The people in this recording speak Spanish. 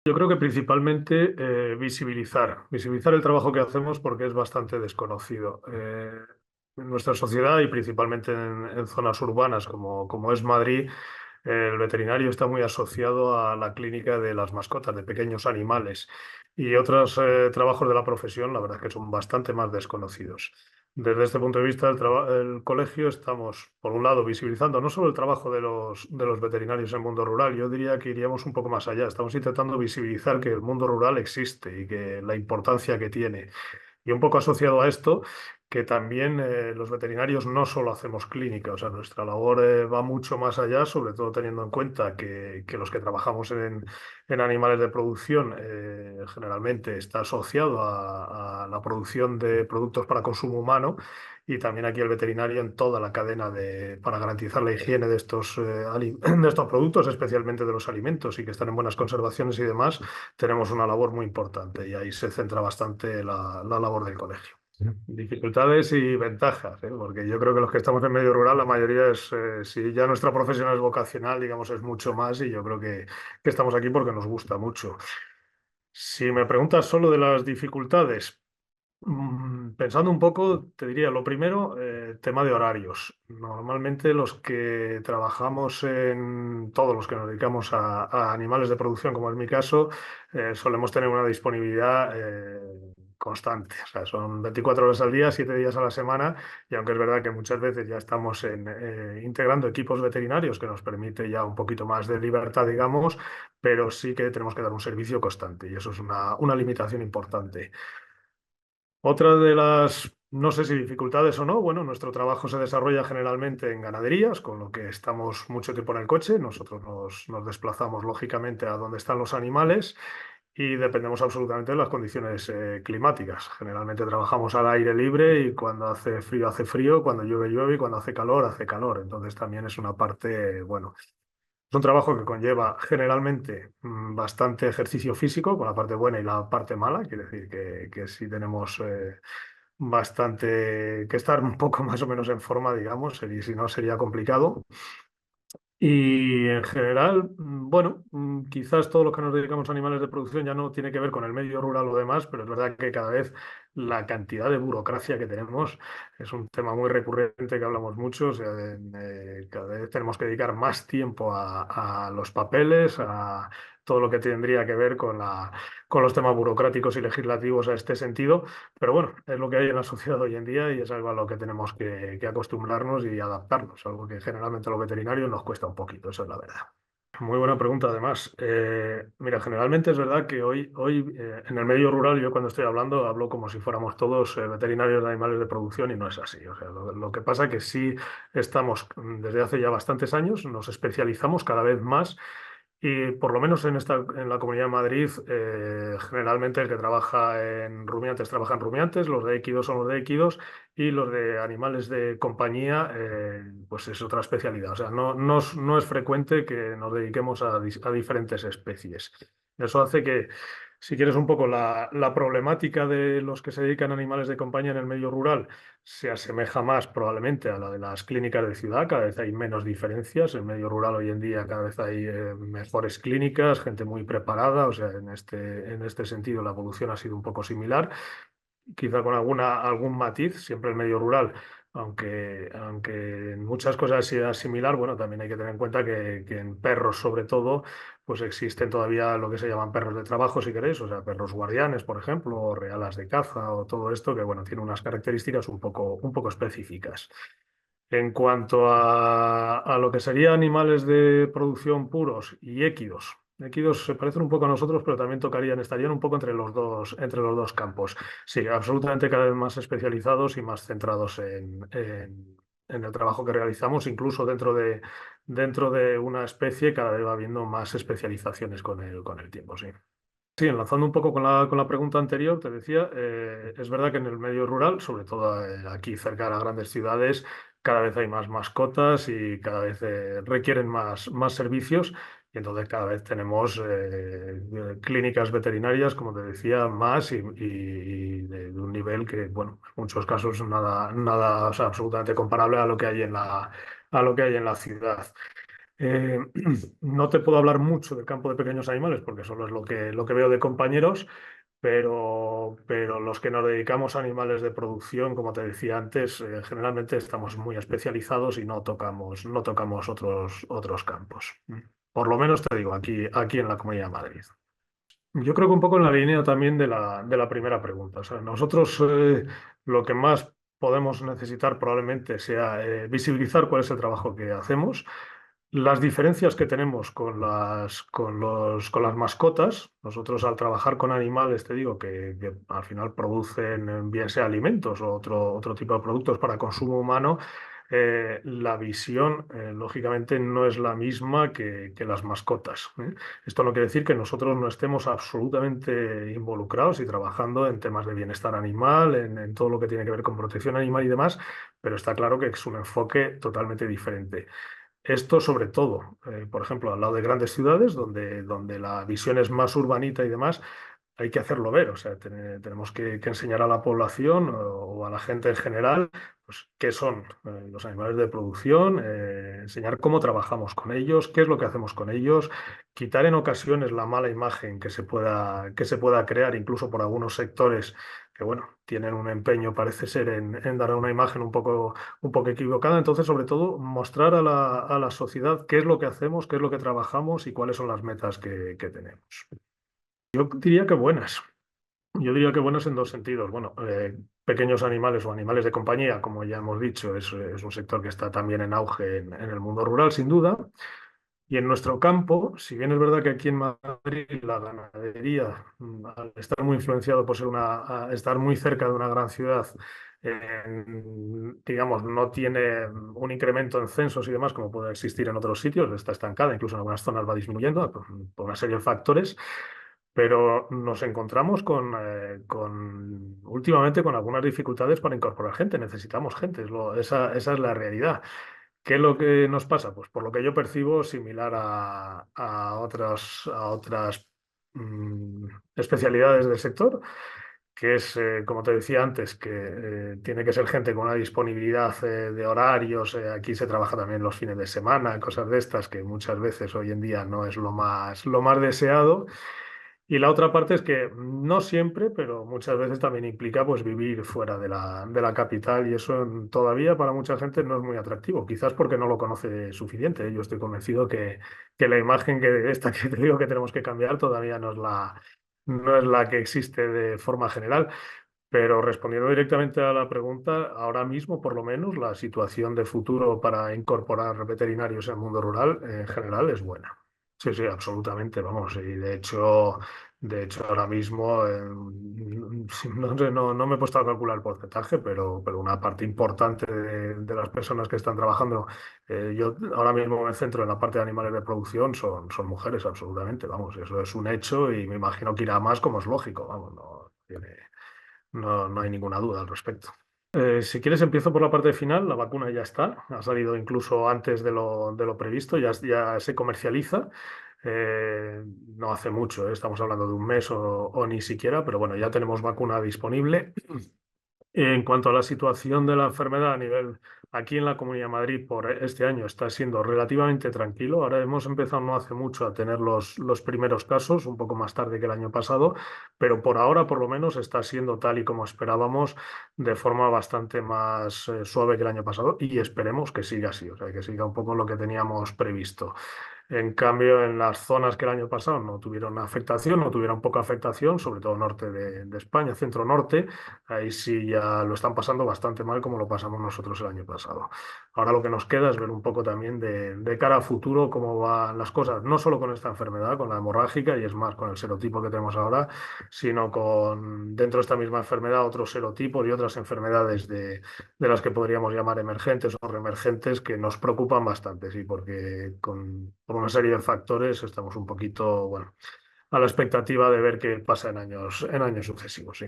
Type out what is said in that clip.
Yo creo que principalmente visibilizar el trabajo que hacemos porque es bastante desconocido. En nuestra sociedad y principalmente en zonas urbanas como es Madrid, el veterinario está muy asociado a la clínica de las mascotas, de pequeños animales, y otros trabajos de la profesión, la verdad es que son bastante más desconocidos. Desde este punto de vista, el colegio estamos, por un lado, visibilizando no solo el trabajo de los veterinarios en el mundo rural, yo diría que iríamos un poco más allá. Estamos intentando visibilizar que el mundo rural existe y que la importancia que tiene. Y un poco asociado a esto, que también los veterinarios no solo hacemos clínica, o sea, nuestra labor va mucho más allá, sobre todo teniendo en cuenta que los que trabajamos en animales de producción generalmente está asociado a la producción de productos para consumo humano. Y también aquí el veterinario en toda la cadena para garantizar la higiene de de estos productos, especialmente de los alimentos y que están en buenas conservaciones y demás, tenemos una labor muy importante y ahí se centra bastante la labor del colegio. Dificultades y ventajas, ¿eh? Porque yo creo que los que estamos en medio rural, la mayoría si ya nuestra profesión es vocacional, digamos, es mucho más y yo creo que estamos aquí porque nos gusta mucho. Si me preguntas solo de las dificultades, pensando un poco, te diría, lo primero, tema de horarios. Normalmente los que trabajamos todos los que nos dedicamos a animales de producción, como es mi caso, solemos tener una disponibilidad constante. O sea, son 24 horas al día, 7 días a la semana, y aunque es verdad que muchas veces ya estamos integrando equipos veterinarios que nos permite ya un poquito más de libertad, digamos, pero sí que tenemos que dar un servicio constante y eso es una limitación importante. Otra de las, no sé si dificultades o no, bueno, nuestro trabajo se desarrolla generalmente en ganaderías, con lo que estamos mucho tiempo en el coche. Nosotros nos desplazamos lógicamente a donde están los animales y dependemos absolutamente de las condiciones climáticas. Generalmente trabajamos al aire libre y cuando hace frío, cuando llueve, llueve y cuando hace calor, hace calor. Entonces también es una parte, bueno, es un trabajo que conlleva generalmente bastante ejercicio físico, con la parte buena y la parte mala. Quiere decir que sí tenemos bastante que estar un poco más o menos en forma, digamos, y si no sería complicado. Y en general, bueno, quizás todos los que nos dedicamos a animales de producción ya no tiene que ver con el medio rural o demás, pero es verdad que cada vez la cantidad de burocracia que tenemos es un tema muy recurrente que hablamos mucho. O sea, cada vez tenemos que dedicar más tiempo a los papeles, a todo lo que tendría que ver con los temas burocráticos y legislativos a este sentido. Pero bueno, es lo que hay en la sociedad hoy en día y es algo a lo que tenemos que acostumbrarnos y adaptarnos, algo que generalmente a los veterinarios nos cuesta un poquito, eso es la verdad. Muy buena pregunta, además. Mira, generalmente es verdad que hoy en el medio rural, yo cuando estoy hablando, hablo como si fuéramos todos veterinarios de animales de producción y no es así. O sea, lo que pasa es que sí estamos desde hace ya bastantes años, nos especializamos cada vez más y por lo menos en la Comunidad de Madrid, generalmente el que trabaja en rumiantes, los de équidos son los de équidos y los de animales de compañía, pues es otra especialidad. O sea, no es frecuente que nos dediquemos a diferentes especies. Eso hace que, si quieres un poco la problemática de los que se dedican a animales de compañía en el medio rural, se asemeja más probablemente a la de las clínicas de ciudad, cada vez hay menos diferencias, en medio rural hoy en día cada vez hay mejores clínicas, gente muy preparada, o sea, en este sentido la evolución ha sido un poco similar, quizá con algún matiz, siempre el medio rural, aunque en muchas cosas sea similar, bueno, también hay que tener en cuenta que en perros sobre todo, pues existen todavía lo que se llaman perros de trabajo, si queréis, o sea, perros guardianes, por ejemplo, o realas de caza, o todo esto, que bueno, tiene unas características un poco específicas. En cuanto a lo que serían animales de producción puros y équidos, équidos se parecen un poco a nosotros, pero también estarían un poco entre los dos campos. Sí, absolutamente cada vez más especializados y más centrados en el trabajo que realizamos, incluso dentro de una especie, cada vez va habiendo más especializaciones con el tiempo, sí. Sí, enlazando un poco con la pregunta anterior, te decía, es verdad que en el medio rural, sobre todo aquí cerca de las grandes ciudades, cada vez hay más mascotas y cada vez requieren más servicios y entonces cada vez tenemos clínicas veterinarias, como te decía, más y de un nivel que, bueno, en muchos casos nada, nada, o sea, absolutamente comparable a lo que hay en la ciudad. Eh, no te puedo hablar mucho del campo de pequeños animales porque solo es lo que veo de compañeros, pero los que nos dedicamos a animales de producción, como te decía antes, generalmente estamos muy especializados y no tocamos otros campos. Por lo menos te digo, aquí en la Comunidad de Madrid. Yo creo que un poco en la línea también de la primera pregunta. O sea, nosotros lo que más podemos necesitar probablemente sea visibilizar cuál es el trabajo que hacemos, las diferencias que tenemos con las mascotas. Nosotros al trabajar con animales, te digo que al final producen bien sea alimentos o otro tipo de productos para consumo humano. La visión, lógicamente, no es la misma que las mascotas, ¿eh? Esto no quiere decir que nosotros no estemos absolutamente involucrados y trabajando en temas de bienestar animal, en todo lo que tiene que ver con protección animal y demás, pero está claro que es un enfoque totalmente diferente. Esto sobre todo, por ejemplo, al lado de grandes ciudades, donde la visión es más urbanita y demás, hay que hacerlo ver. O sea, tenemos que enseñar a la población o a la gente en general, pues, qué son los animales de producción, enseñar cómo trabajamos con ellos, qué es lo que hacemos con ellos, quitar en ocasiones la mala imagen que se pueda crear incluso por algunos sectores que, bueno, tienen un empeño, parece ser, en dar una imagen un poco equivocada. Entonces, sobre todo, mostrar a a la sociedad qué es lo que hacemos, qué es lo que trabajamos y cuáles son las metas que tenemos. Yo diría que buenas. Yo diría que buenas en dos sentidos. Bueno, pequeños animales o animales de compañía, como ya hemos dicho, es un sector que está también en auge en el mundo rural, sin duda. Y en nuestro campo, si bien es verdad que aquí en Madrid la ganadería, al estar muy influenciado por ser estar muy cerca de una gran ciudad, digamos, no tiene un incremento en censos y demás como puede existir en otros sitios, está estancada, incluso en algunas zonas va disminuyendo por una serie de factores, pero nos encontramos últimamente con algunas dificultades para incorporar gente. Necesitamos gente, esa es la realidad. ¿Qué es lo que nos pasa? Pues por lo que yo percibo, similar a otras especialidades del sector, que es, como te decía antes, que tiene que ser gente con una disponibilidad de horarios. Aquí se trabaja también los fines de semana, cosas de estas que muchas veces hoy en día no es lo más deseado. Y la otra parte es que no siempre, pero muchas veces también implica pues vivir fuera de de la capital y eso todavía para mucha gente no es muy atractivo, quizás porque no lo conoce suficiente. Yo estoy convencido que la imagen que esta que te digo que tenemos que cambiar todavía no es la que existe de forma general. Pero respondiendo directamente a la pregunta, ahora mismo, por lo menos, la situación de futuro para incorporar veterinarios en el mundo rural en general es buena. Sí, sí, absolutamente, vamos. Y de hecho ahora mismo, no sé, no me he puesto a calcular el porcentaje, pero una parte importante de las personas que están trabajando, yo ahora mismo me centro en la parte de animales de producción, son mujeres, absolutamente, vamos. Eso es un hecho y me imagino que irá más como es lógico, vamos, no hay ninguna duda al respecto. Si quieres, empiezo por la parte final. La vacuna ya está, ha salido incluso antes de lo previsto, ya se comercializa. No hace mucho, estamos hablando de un mes o ni siquiera, pero bueno, ya tenemos vacuna disponible. En cuanto a la situación de la enfermedad a nivel aquí en la Comunidad de Madrid por este año está siendo relativamente tranquilo. Ahora hemos empezado no hace mucho a tener los primeros casos, un poco más tarde que el año pasado, pero por ahora por lo menos está siendo tal y como esperábamos, de forma bastante más suave que el año pasado y esperemos que siga así, o sea, que siga un poco lo que teníamos previsto. En cambio, en las zonas que el año pasado no tuvieron afectación, no tuvieron poca afectación, sobre todo norte de España, centro-norte, ahí sí ya lo están pasando bastante mal como lo pasamos nosotros el año pasado. Ahora lo que nos queda es ver un poco también de cara a futuro cómo van las cosas, no solo con esta enfermedad, con la hemorrágica, y es más, con el serotipo que tenemos ahora, sino con dentro de esta misma enfermedad otros serotipos y otras enfermedades de las que podríamos llamar emergentes o reemergentes que nos preocupan bastante, sí, porque por una serie de factores estamos un poquito, bueno, a la expectativa de ver qué pasa en años sucesivos, sí.